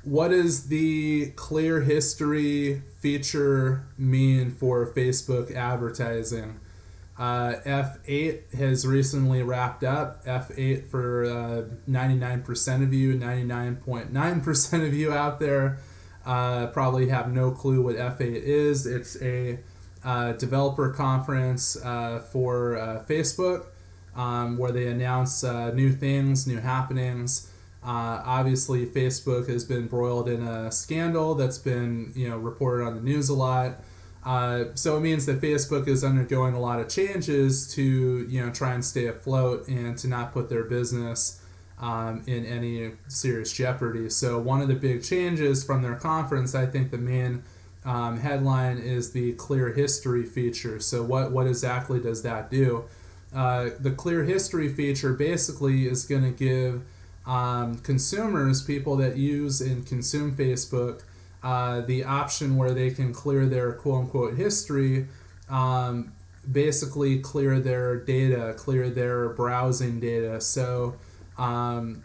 what does the clear history feature mean for Facebook advertising? F8 has recently wrapped up. F8 for 99% of you, 99.9% of you out there probably have no clue what F8 is. It's a developer conference for Facebook where they announce new things, new happenings. Obviously, Facebook has been embroiled in a scandal that's been reported on the news a lot. So it means that Facebook is undergoing a lot of changes to try and stay afloat and to not put their business in any serious jeopardy. So one of the big changes from their conference, I think the main headline is the clear history feature. So what exactly does that do? The clear history feature basically is going to give consumers, people that use and consume Facebook, the option where they can clear their quote-unquote history, basically clear their data, clear their browsing data. So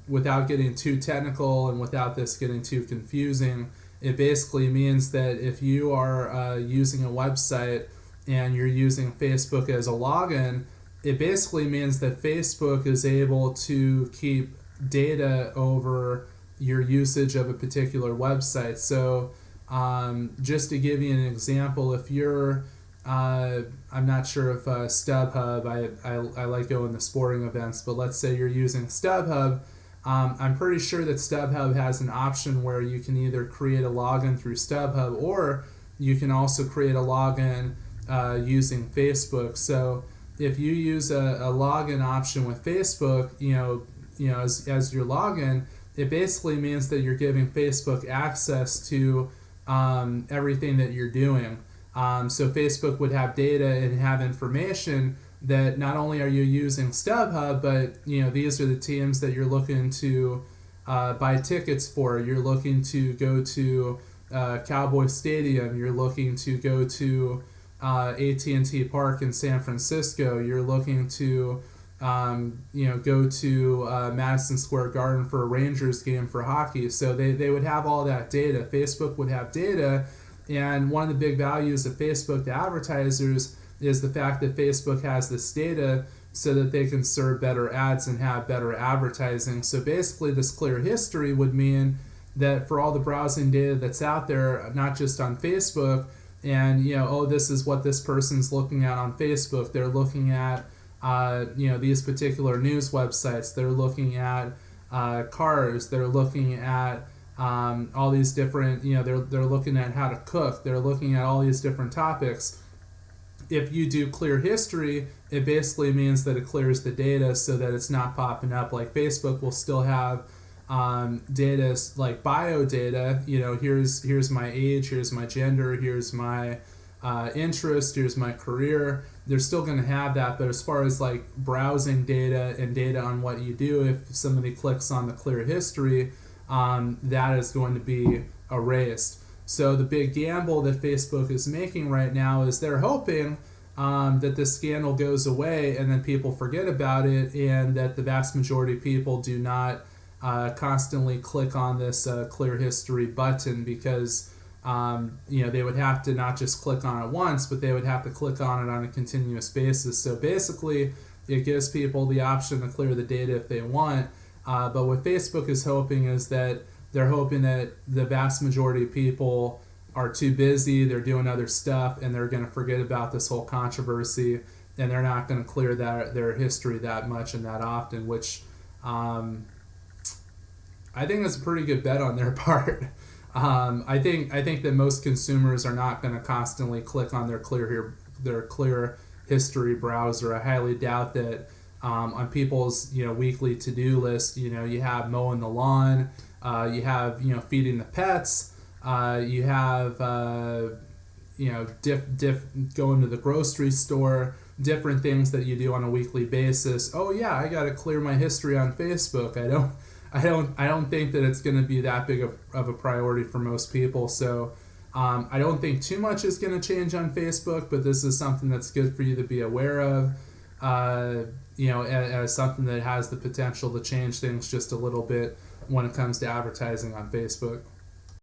without getting too technical and without this getting too confusing, it basically means that if you are using a website and you're using Facebook as a login, it basically means that Facebook is able to keep data over your usage of a particular website. So just to give you an example, if you're I'm not sure if StubHub, I like going to sporting events, but let's say you're using StubHub, I'm pretty sure that StubHub has an option where you can either create a login through StubHub or you can also create a login using Facebook. So if you use a login option with Facebook, as your login, it basically means that you're giving Facebook access to everything that you're doing. So Facebook would have data and have information that not only are you using StubHub, but these are the teams that you're looking to buy tickets for. You're looking to go to Cowboy Stadium. You're looking to go to AT&T Park in San Francisco. You're looking to go to Madison Square Garden for a Rangers game for hockey. So they would have all that data. Facebook would have data, and one of the big values of Facebook to advertisers is the fact that Facebook has this data so that they can serve better ads and have better advertising. So basically this clear history would mean that for all the browsing data that's out there, not just on Facebook, and this is what this person's looking at on Facebook. They're looking at these particular news websites. They're looking at cars. They're looking at all these different, they're looking at how to cook. They're looking at all these different topics. If you do clear history, it basically means that it clears the data so that it's not popping up. Like Facebook will still have data like bio data. Here's my age, here's my gender, here's my interest, here's my career. They're still going to have that, but as far as like browsing data and data on what you do, if somebody clicks on the clear history, that is going to be erased. So the big gamble that Facebook is making right now is they're hoping that this scandal goes away and then people forget about it, and that the vast majority of people do not constantly click on this clear history button, because they would have to not just click on it once, but they would have to click on it on a continuous basis. So basically, it gives people the option to clear the data if they want. But what Facebook is hoping is that they're hoping that the vast majority of people are too busy, they're doing other stuff, and they're going to forget about this whole controversy, and they're not going to clear their history that much and that often, which I think is a pretty good bet on their part. I think that most consumers are not going to constantly click on their clear history browser. I highly doubt that on people's weekly to-do list. You have mowing the lawn, you have feeding the pets, you have going to the grocery store, different things that you do on a weekly basis. Oh yeah, I got to clear my history on Facebook. I don't think that it's going to be that big of a priority for most people. So I don't think too much is going to change on Facebook, but this is something that's good for you to be aware of. As something that has the potential to change things just a little bit when it comes to advertising on Facebook.